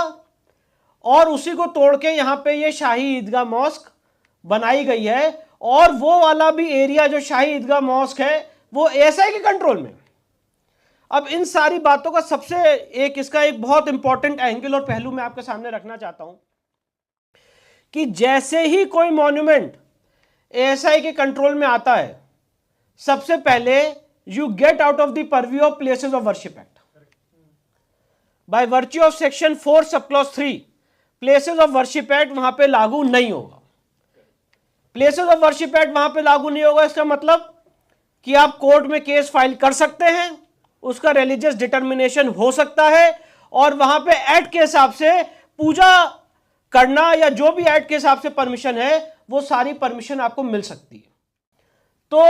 और उसी को तोड़ के यहां पे ये शाही ईदगाह मॉस्क बनाई गई है, और वो वाला भी एरिया जो शाही ईदगाह मॉस्क है वो एएसआई के कंट्रोल में। अब इन सारी बातों का सबसे इसका एक बहुत इंपॉर्टेंट एंगल और पहलू मैं आपके सामने रखना चाहता हूं कि जैसे ही कोई मॉन्यूमेंट एएसआई के कंट्रोल में आता है, सबसे पहले you get out of the purview of places of worship act by virtue of section 4 sub clause 3। Places of worship act वहां पे लागू नहीं होगा। प्लेसेस ऑफ वर्शिप एक्ट वहां पे लागू नहीं होगा, इसका मतलब कि आप कोर्ट में केस फाइल कर सकते हैं, उसका रिलीजियस डिटर्मिनेशन हो सकता है, और वहां पे एक्ट के हिसाब से पूजा करना या जो भी एक्ट के हिसाब से परमिशन है वो सारी परमिशन आपको मिल सकती है। तो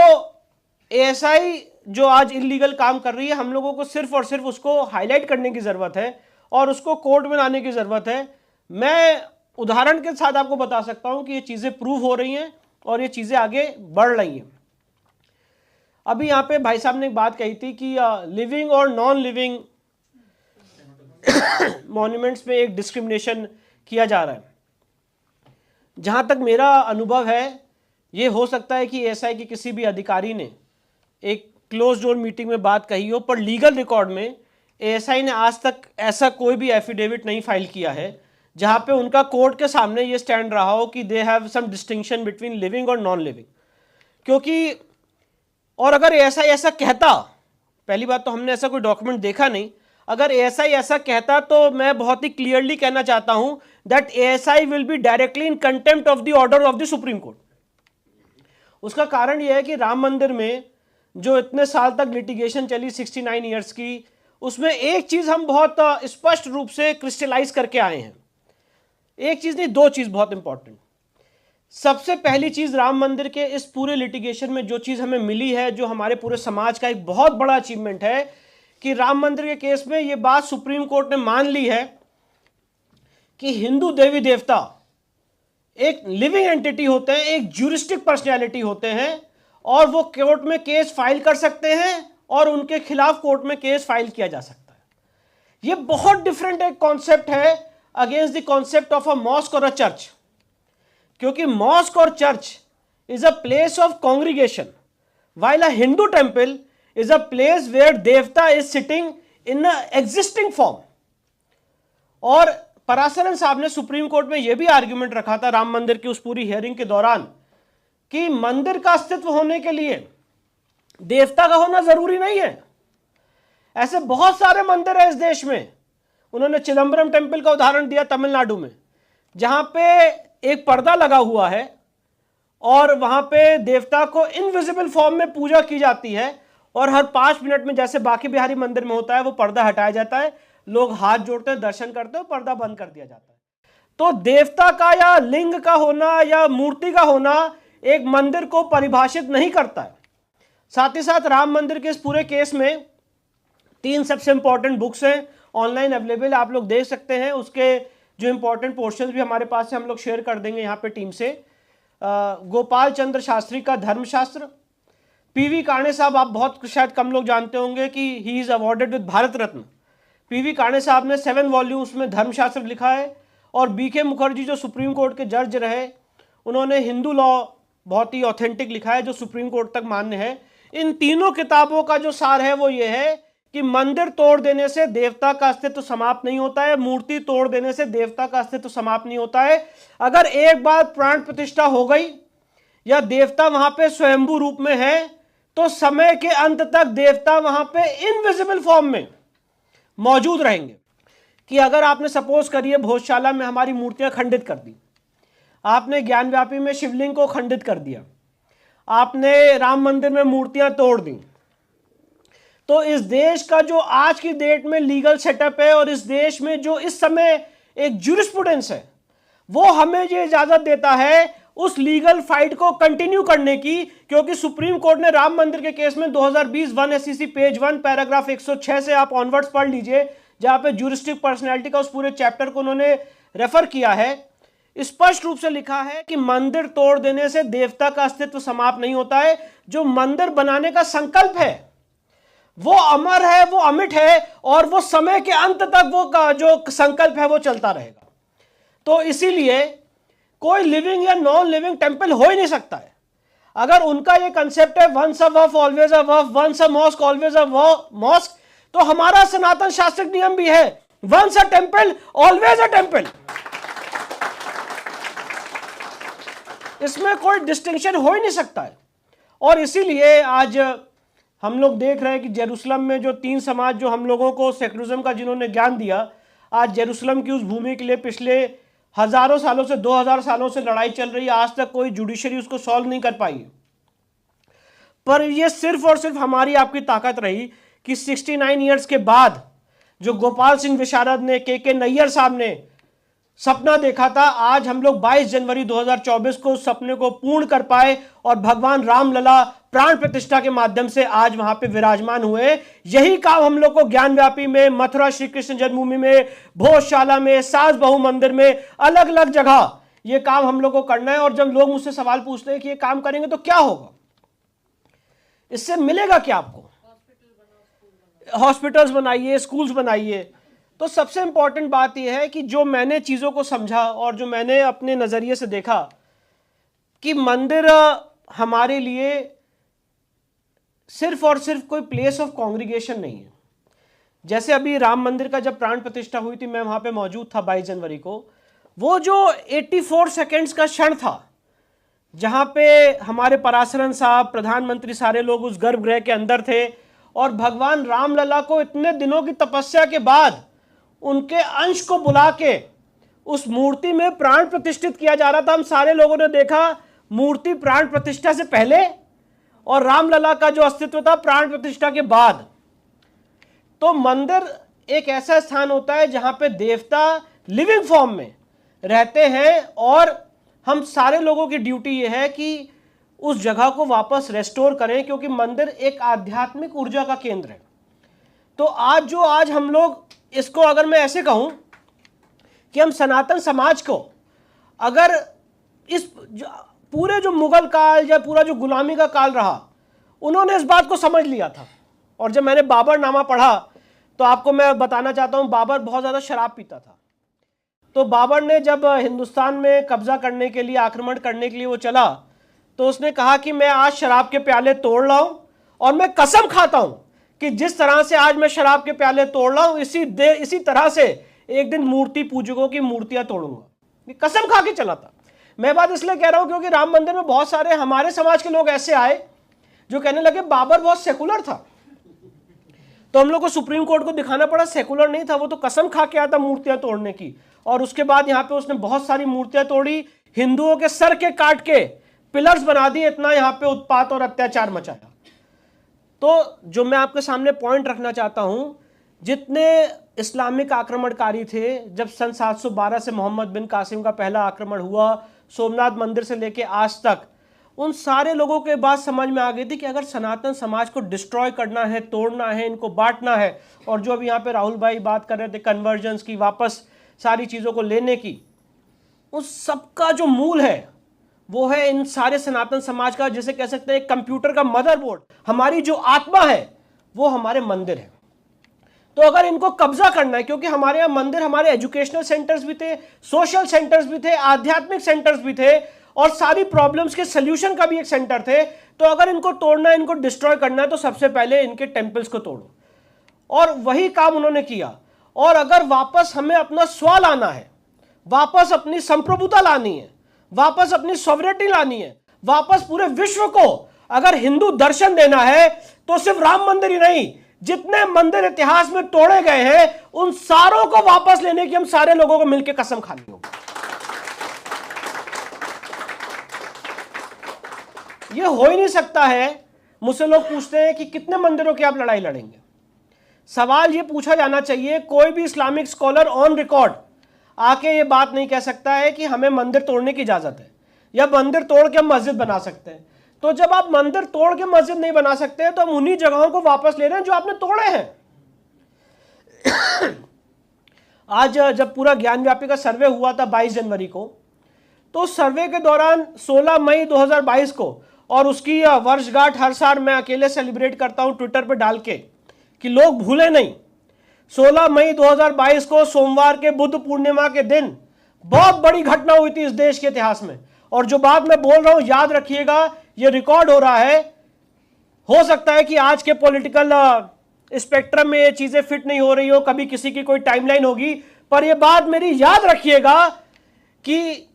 एएसआई जो आज इलीगल काम कर रही है, हम लोगों को सिर्फ और सिर्फ उसको हाईलाइट करने की जरूरत है और उसको कोर्ट में लाने की जरूरत है। मैं उदाहरण के साथ आपको बता सकता हूं कि ये चीजें प्रूव हो रही हैं और ये चीजें आगे बढ़ रही हैं। अभी यहां पे भाई साहब ने एक बात कही थी कि लिविंग और नॉन लिविंग मॉन्यूमेंट्स में एक डिस्क्रिमिनेशन किया जा रहा है। जहां तक मेरा अनुभव है, ये हो सकता है कि एएसआई के किसी भी अधिकारी ने एक क्लोज डोर मीटिंग में बात कही हो, पर लीगल रिकॉर्ड में एएसआई ने आज तक ऐसा कोई भी एफिडेविट नहीं फाइल किया है जहां पे उनका कोर्ट के सामने ये स्टैंड रहा हो कि they have some distinction between living और नॉन लिविंग। क्योंकि और अगर एएसआई ऐसा कहता, पहली बात तो हमने ऐसा कोई डॉक्यूमेंट देखा नहीं, अगर एएसआई ऐसा कहता तो मैं बहुत ही क्लियरली कहना चाहता हूं that ASI will be directly in contempt of the order of the supreme court. उसका कारण यह है कि राम मंदिर में जो इतने साल तक लिटिगेशन चली 69 ईयर्स की, उसमें एक चीज हम बहुत स्पष्ट रूप से क्रिस्टलाइज करके आए हैं। एक चीज नहीं, दो चीज बहुत इंपॉर्टेंट। सबसे पहली चीज, राम मंदिर के इस पूरे लिटिगेशन में जो चीज हमें मिली है, जो हमारे पूरे समाज का एक बहुत बड़ा अचीवमेंट है, कि राम मंदिर के केस में यह बात सुप्रीम कोर्ट ने मान ली है कि हिंदू देवी देवता एक लिविंग एंटिटी होते हैं, एक ज्यूरिस्टिक पर्सनैलिटी होते हैं, और वो कोर्ट में केस फाइल कर सकते हैं और उनके खिलाफ कोर्ट में केस फाइल किया जा सकता है। ये बहुत डिफरेंट एक कॉन्सेप्ट है against the concept of a mosque और अ चर्च। क्योंकि मॉस्क और church is a place of congregation, while a Hindu temple is a place where देवता is sitting in a existing form। और पराशरन साहब ने सुप्रीम कोर्ट में यह भी आर्ग्यूमेंट रखा था राम मंदिर की उस पूरी हियरिंग के दौरान कि मंदिर का अस्तित्व होने के लिए देवता का होना जरूरी नहीं है। ऐसे बहुत सारे मंदिर है इस देश में। उन्होंने चिदम्बरम टेम्पल का उदाहरण दिया तमिलनाडु में, जहां पे एक पर्दा लगा हुआ है और वहां पे देवता को इनविजिबल फॉर्म में पूजा की जाती है, और हर 5 मिनट में जैसे बाकी बिहारी मंदिर में होता है वो पर्दा हटाया जाता है, लोग हाथ जोड़ते हैं, दर्शन करते हैं, पर्दा बंद कर दिया जाता है। तो देवता का या लिंग का होना या मूर्ति का होना एक मंदिर को परिभाषित नहीं करता है। साथ ही साथ राम मंदिर के इस पूरे केस में 3 सबसे इंपॉर्टेंट बुक्स हैं, ऑनलाइन अवेलेबल, आप लोग देख सकते हैं। उसके जो इंपॉर्टेंट पोर्शंस भी हमारे पास है, हम लोग शेयर कर देंगे यहाँ पे टीम से। गोपाल चंद्र शास्त्री का धर्मशास्त्र, पीवी काणे साहब, आप बहुत शायद कम लोग जानते होंगे कि he is awarded with Bharat Ratna. PV Kane साहब ने 7 वॉल्यूम्स में धर्मशास्त्र लिखा है, और बीके मुखर्जी जो सुप्रीम कोर्ट के जज रहे, उन्होंने हिंदू लॉ बहुत ही ऑथेंटिक लिखा है जो सुप्रीम कोर्ट तक मान्य है। इन तीनों किताबों का जो सार है वो ये है कि मंदिर तोड़ देने से देवता का अस्तित्व समाप्त नहीं होता है, मूर्ति तोड़ देने से देवता का अस्तित्व समाप्त नहीं होता है। अगर एक बार प्राण प्रतिष्ठा हो गई या देवता वहां पे स्वयंभू रूप में है, तो समय के अंत तक देवता वहां पे इनविजिबल फॉर्म में मौजूद रहेंगे। कि अगर आपने सपोज करिए भोजशाला में हमारी मूर्तियां खंडित कर दी, आपने ज्ञानव्यापी में शिवलिंग को खंडित कर दिया, आपने राम मंदिर में मूर्तियां तोड़ दी, तो इस देश का जो आज की डेट में लीगल सेटअप है और इस देश में जो इस समय एक ज्यूरिस्प्रूडेंस है, वो हमें ये इजाजत देता है उस लीगल फाइट को कंटिन्यू करने की, क्योंकि सुप्रीम कोर्ट ने राम मंदिर के केस में 2020 1 SCC पेज 1 पैराग्राफ 106 से आप ऑनवर्ड्स पढ़ लीजिए, जहां पे ज्यूरिस्टिक पर्सनैलिटी का उस पूरे चैप्टर को उन्होंने रेफर किया है। स्पष्ट रूप से लिखा है कि मंदिर तोड़ देने से देवता का अस्तित्व समाप्त नहीं होता है। जो मंदिर बनाने का संकल्प है वो अमर है, वो अमिट है, और वो समय के अंत तक वो जो संकल्प है वो चलता रहेगा। तो इसीलिए कोई लिविंग या नॉन लिविंग टेंपल हो ही नहीं सकता है। अगर उनका ये कंसेप्ट है once a waqf always a waqf, once a mosque always a mosque, तो हमारा सनातन शास्त्रिक नियम भी है once a temple always a temple. इसमें कोई डिस्टिंक्शन हो ही नहीं सकता है। और इसीलिए आज हम लोग देख रहे हैं कि जेरूसलम में जो 3 समाज जो हम लोगों को सेक्युलरिज्म का जिन्होंने ज्ञान दिया, आज जेरूसलम की उस भूमि के लिए पिछले हजारों सालों से 2000 सालों से लड़ाई चल रही है। आज तक कोई जुडिशरी उसको सॉल्व नहीं कर पाई। पर ये सिर्फ और सिर्फ हमारी आपकी ताकत रही कि 69 ईयर्स के बाद जो गोपाल सिंह विशारद ने, के नैयर साहब ने सपना देखा था, आज हम लोग 22 जनवरी 2024 को उस सपने को पूर्ण कर पाए और भगवान रामलला प्राण प्रतिष्ठा के माध्यम से आज वहां पे विराजमान हुए। यही काम हम लोग को ज्ञानव्यापी में, मथुरा श्री कृष्ण जन्मभूमि में, भोजशाला में, सास बहु मंदिर में, अलग अलग जगह ये काम हम लोग को करना है। और जब लोग मुझसे सवाल पूछते हैं कि ये काम करेंगे तो क्या होगा, इससे मिलेगा क्या आपको? हॉस्पिटल्स बनाइए, स्कूल्स बनाइए। तो सबसे इंपॉर्टेंट बात यह है कि जो मैंने चीज़ों को समझा और जो मैंने अपने नज़रिए से देखा कि मंदिर हमारे लिए सिर्फ और सिर्फ कोई प्लेस ऑफ कॉन्ग्रीगेशन नहीं है। जैसे अभी राम मंदिर का जब प्राण प्रतिष्ठा हुई थी, मैं वहाँ पे मौजूद था 22 जनवरी को। वो जो 84 सेकेंड्स का क्षण था जहाँ पे हमारे पराशरन साहब, प्रधानमंत्री, सारे लोग उस गर्भगृह के अंदर थे और भगवान रामलला को इतने दिनों की तपस्या के बाद उनके अंश को बुला के उस मूर्ति में प्राण प्रतिष्ठित किया जा रहा था। हम सारे लोगों ने देखा मूर्ति प्राण प्रतिष्ठा से पहले और रामलला का जो अस्तित्व था प्राण प्रतिष्ठा के बाद। तो मंदिर एक ऐसा स्थान होता है जहां पे देवता लिविंग फॉर्म में रहते हैं और हम सारे लोगों की ड्यूटी यह है कि उस जगह को वापस रेस्टोर करें, क्योंकि मंदिर एक आध्यात्मिक ऊर्जा का केंद्र है। तो आज हम लोग इसको, अगर मैं ऐसे कहूं कि हम सनातन समाज को, अगर इस पूरे जो मुगल काल या पूरा जो गुलामी का काल रहा, उन्होंने इस बात को समझ लिया था। और जब मैंने बाबरनामा पढ़ा तो आपको मैं बताना चाहता हूं, बाबर बहुत ज़्यादा शराब पीता था। तो बाबर ने जब हिंदुस्तान में कब्जा करने के लिए, आक्रमण करने के लिए वो चला, तो उसने कहा कि मैं आज शराब के प्याले तोड़ रहा हूं और मैं कसम खाता हूं कि जिस तरह से आज मैं शराब के प्याले तोड़ रहा हूं, इसी तरह से एक दिन मूर्ति पूजकों की मूर्तियां तोड़ूंगा। ये कसम खा के चला था। मैं बात इसलिए कह रहा हूं क्योंकि राम मंदिर में बहुत सारे हमारे समाज के लोग ऐसे आए जो कहने लगे बाबर बहुत सेकुलर था। तो हम लोग को सुप्रीम कोर्ट को दिखाना पड़ा सेकुलर नहीं था, वो तो कसम खा के आया था मूर्तियां तोड़ने की। और उसके बाद यहाँ पे उसने बहुत सारी मूर्तियां तोड़ी, हिंदुओं के सर के काट के पिलर्स बना दिए, इतना यहाँ पे उत्पात और अत्याचार मचाया। तो जो मैं आपके सामने पॉइंट रखना चाहता हूं, जितने इस्लामिक आक्रमणकारी थे, जब सन 712 से मोहम्मद बिन कासिम का पहला आक्रमण हुआ सोमनाथ मंदिर से लेके आज तक, उन सारे लोगों के बाद समझ में आ गई थी कि अगर सनातन समाज को डिस्ट्रॉय करना है, तोड़ना है, इनको बांटना है, और जो अभी यहाँ पे राहुल भाई बात कर रहे थे कन्वर्जेंस की, वापस सारी चीज़ों को लेने की, उस सबका जो मूल है वो है इन सारे सनातन समाज का, जिसे कह सकते हैं कंप्यूटर का मदरबोर्ड, हमारी जो आत्मा है वो हमारे मंदिर है। तो अगर इनको कब्जा करना है, क्योंकि हमारे यहाँ मंदिर हमारे एजुकेशनल सेंटर्स भी थे, सोशल सेंटर्स भी थे, आध्यात्मिक सेंटर्स भी थे, और सारी प्रॉब्लम्स के सोल्यूशन का भी एक सेंटर थे। तो अगर इनको तोड़ना है, इनको डिस्ट्रॉय करना है, तो सबसे पहले इनके टेम्पल्स को तोड़ो। और वही काम उन्होंने किया। और अगर वापस हमें अपना स्व लाना है, वापस अपनी संप्रभुता लानी है, वापस अपनी सॉवरेनिटी लानी है, वापस पूरे विश्व को अगर हिंदू दर्शन देना है, तो सिर्फ राम मंदिर ही नहीं, जितने मंदिर इतिहास में तोड़े गए हैं उन सारों को वापस लेने की हम सारे लोगों को मिलकर कसम खानी होगी। ये हो ही नहीं सकता है। मुझसे लोग पूछते हैं कि कितने मंदिरों की आप लड़ाई लड़ेंगे। सवाल ये पूछा जाना चाहिए, कोई भी इस्लामिक स्कॉलर ऑन रिकॉर्ड आके ये बात नहीं कह सकता है कि हमें मंदिर तोड़ने की इजाजत है। या मंदिर तोड़ के हम मस्जिद बना सकते हैं। तो जब आप मंदिर तोड़ के मस्जिद नहीं बना सकते तो हम उन्हीं जगहों को वापस ले रहे हैं जो आपने तोड़े हैं। आज जब पूरा ज्ञानव्यापी का सर्वे हुआ था 22 जनवरी को, तो सर्वे के दौरान 16 मई 2022 को, और उसकी वर्षगांठ हर साल मैं अकेले सेलिब्रेट करता हूं ट्विटर पे डाल के कि लोग भूले नहीं, 16 मई 2022 को सोमवार के बुद्ध पूर्णिमा के दिन बहुत बड़ी घटना हुई थी इस देश के इतिहास में। और जो बात मैं बोल रहा हूं याद रखिएगा, ये रिकॉर्ड हो रहा है। हो सकता है कि आज के पॉलिटिकल स्पेक्ट्रम में ये चीजें फिट नहीं हो रही हो, कभी किसी की कोई टाइमलाइन होगी, पर ये बात मेरी याद रखिएगा कि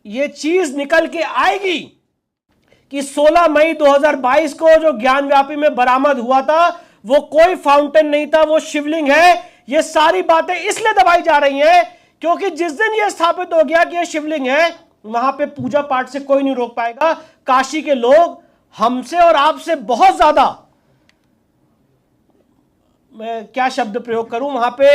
ये चीज निकल के आएगी कि 16 मई 2022 को जो ज्ञानव्यापी में बरामद हुआ था वो कोई फाउंटेन नहीं था, वो शिवलिंग है। ये सारी बातें इसलिए दबाई जा रही हैं क्योंकि जिस दिन यह स्थापित हो गया कि यह शिवलिंग है, वहां पे पूजा पाठ से कोई नहीं रोक पाएगा। काशी के लोग हमसे और आपसे बहुत ज्यादा, मैं क्या शब्द प्रयोग करूं, वहां पे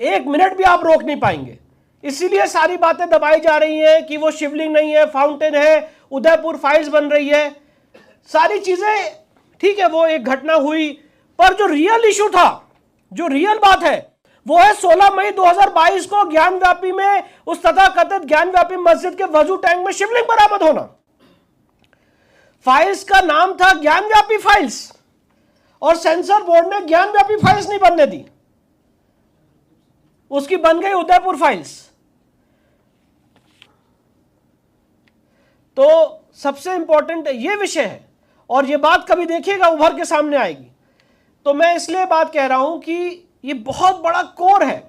1 मिनट भी आप रोक नहीं पाएंगे। इसीलिए सारी बातें दबाई जा रही हैं कि वो शिवलिंग नहीं है, फाउंटेन है, उदयपुर फाइल्स बन रही है, सारी चीजें ठीक है, वो एक घटना हुई, पर जो रियल इशू था, जो रियल बात है, वो है 16 मई 2022 को ज्ञानव्यापी में, उस तथाकथित ज्ञानव्यापी मस्जिद के वजू टैंक में शिवलिंग बरामद होना। फाइल्स का नाम था ज्ञानव्यापी फाइल्स, और सेंसर बोर्ड ने ज्ञानव्यापी फाइल्स नहीं बनने दी, उसकी बन गई उदयपुर फाइल्स। तो सबसे इंपॉर्टेंट ये विषय है, और ये बात कभी देखिएगा उभर के सामने आएगी। तो मैं इसलिए बात कह रहा हूं कि ये बहुत बड़ा कोर है।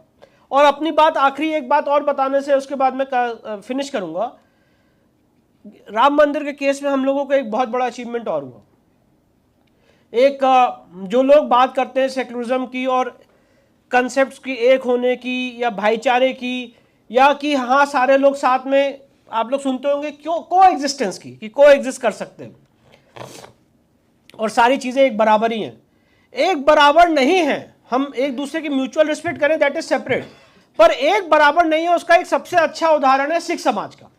और अपनी बात, आखिरी एक बात और बताने से उसके बाद मैं फिनिश करूंगा। राम मंदिर के केस में हम लोगों को एक बहुत बड़ा अचीवमेंट और हुआ। एक जो लोग बात करते हैं सेकुलरिज्म की और कंसेप्ट्स की एक होने की, या भाईचारे की, या कि हाँ सारे लोग साथ में, आप लोग सुनते होंगे क्यों को एग्जिस्टेंस की, कि को एग्जिस्ट कर सकते हैं और सारी चीजें एक बराबर ही हैं। एक बराबर नहीं है। हम एक दूसरे की म्यूचुअल रिस्पेक्ट करें, दैट इज सेपरेट, पर एक बराबर नहीं है। उसका एक सबसे अच्छा उदाहरण है सिख समाज का।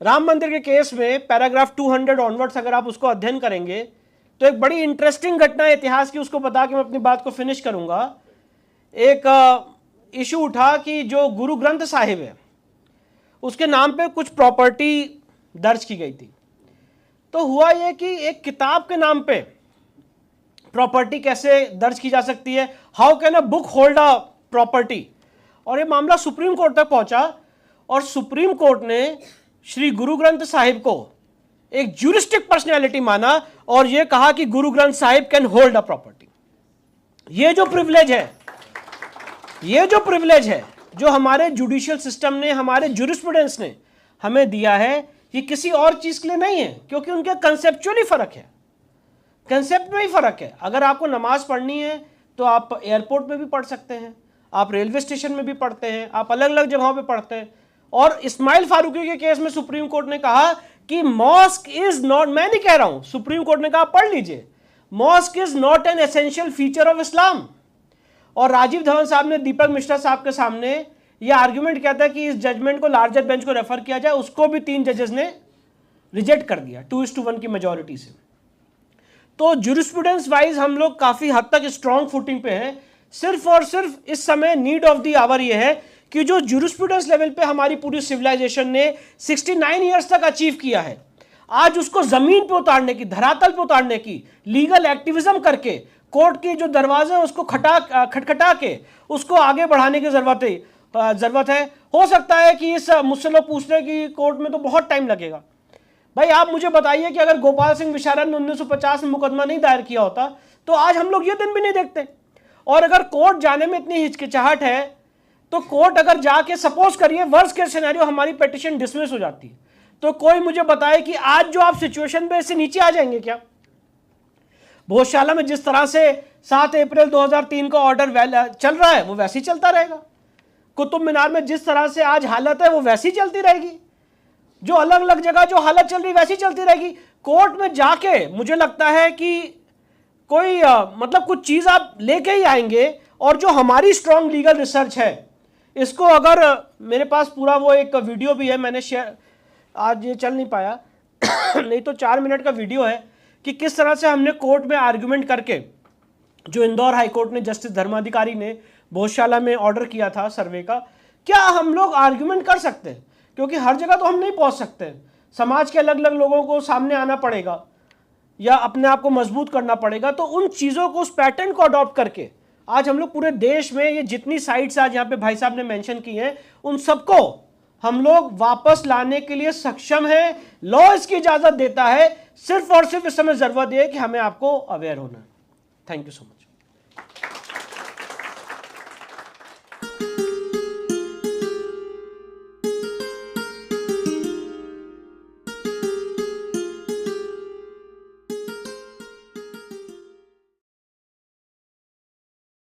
राम मंदिर के केस में पैराग्राफ 200 ऑनवर्ड्स अगर आप उसको अध्ययन करेंगे तो एक बड़ी इंटरेस्टिंग घटना है इतिहास की, उसको बता के मैं अपनी बात को फिनिश करूंगा। एक इशू उठा कि जो गुरु ग्रंथ साहिब है उसके नाम पे कुछ प्रॉपर्टी दर्ज की गई थी। तो हुआ यह कि एक किताब के नाम पे प्रॉपर्टी कैसे दर्ज की जा सकती है, how can a book hold a property, और ये मामला सुप्रीम कोर्ट तक पहुंचा। और सुप्रीम कोर्ट ने श्री गुरु ग्रंथ साहिब को एक ज्यूरिस्टिक पर्सनैलिटी माना और यह कहा कि Guru Granth Sahib can hold a property. ये जो प्रिविलेज है, ये जो प्रिविलेज है जो हमारे जुडिशियल सिस्टम ने, हमारे ज्यूरिस्प्रूडेंस ने हमें दिया है, ये किसी और चीज के लिए नहीं है, क्योंकि उनके कंसेप्चुअली फर्क है, कंसेप्ट में ही फर्क है। अगर आपको नमाज पढ़नी है तो आप एयरपोर्ट में भी पढ़ सकते हैं, आप रेलवे स्टेशन में भी पढ़ते हैं, आप अलग अलग जगहों पे पढ़ते हैं। और इस्माइल फारूकी के केस में सुप्रीम कोर्ट ने कहा कि मॉस्क इज नॉट, मैं नहीं कह रहा हूं, सुप्रीम कोर्ट ने कहा, पढ़ लीजिए, mask is not an essential feature of Islam. और राजीव धवन साहब ने दीपक मिश्रा साहब के सामने यह आर्ग्यूमेंट किया था कि इस जजमेंट को लार्जर बेंच को रेफर किया जाए, उसको भी 3 जजेस ने रिजेक्ट कर दिया 2:1 की मेजोरिटी से। तो ज्यूरिस्प्रूडेंस वाइज हम लोग काफी हद तक स्ट्रॉन्ग फुटिंग पे हैं। सिर्फ और सिर्फ इस समय नीड ऑफ द आवर ये है कि जो ज्यूरिस्प्रूडेंस लेवल पे हमारी पूरी सिविलाइजेशन ने 69 ईयर्स तक अचीव किया है, आज उसको जमीन पे उतारने की, धरातल पे उतारने की, लीगल एक्टिविज्म करके, कोर्ट के जो दरवाजे हैं उसको खटखटा के उसको आगे बढ़ाने की जरूरत है। हो सकता है कि इस मुझसे लोग पूछ रहे हैं कि कोर्ट में तो बहुत टाइम लगेगा। भाई आप मुझे बताइए कि अगर गोपाल सिंह विशारद ने 1950 में मुकदमा नहीं दायर किया होता तो आज हम लोग ये दिन भी नहीं देखते। और अगर कोर्ट जाने में इतनी हिचकिचाहट है तो कोर्ट अगर जाके, सपोज करिए वर्स्ट केस सिनेरियो, हमारी पिटीशन डिसमिस हो जाती है, तो कोई मुझे बताए कि आज जो आप सिचुएशन पे इससे नीचे आ जाएंगे क्या? भोजशाला में जिस तरह से 7 अप्रैल 2003 का ऑर्डर चल रहा है वो वैसे ही चलता रहेगा। कुतुब मीनार में जिस तरह से आज हालत है वो वैसी चलती रहेगी। जो अलग अलग जगह जो हालत चल रही वैसी चलती रहेगी। कोर्ट में जाके मुझे लगता है कि कोई मतलब कुछ चीज आप लेके ही आएंगे। और जो हमारी स्ट्रॉन्ग लीगल रिसर्च है, इसको अगर मेरे पास पूरा वो एक वीडियो भी है, मैंने शेयर, आज ये चल नहीं पाया नहीं तो 4 मिनट का वीडियो है कि किस तरह से हमने कोर्ट में आर्ग्यूमेंट करके, जो इंदौर हाई कोर्ट ने जस्टिस धर्माधिकारी ने भोजशाला में ऑर्डर किया था सर्वे का, क्या हम लोग आर्ग्यूमेंट कर सकते हैं? क्योंकि हर जगह तो हम नहीं पहुंच सकते, समाज के अलग अलग लोगों को सामने आना पड़ेगा या अपने आप को मजबूत करना पड़ेगा। तो उन चीज़ों को, उस पैटर्न को अडॉप्ट करके आज हम लोग पूरे देश में ये जितनी साइट्स आज यहाँ पे भाई साहब ने मेंशन की हैं, उन सबको हम लोग वापस लाने के लिए सक्षम है। लॉ इसकी इजाजत देता है, सिर्फ और सिर्फ इस समय जरूरत है कि हमें आपको अवेयर होना है। Thank you so much.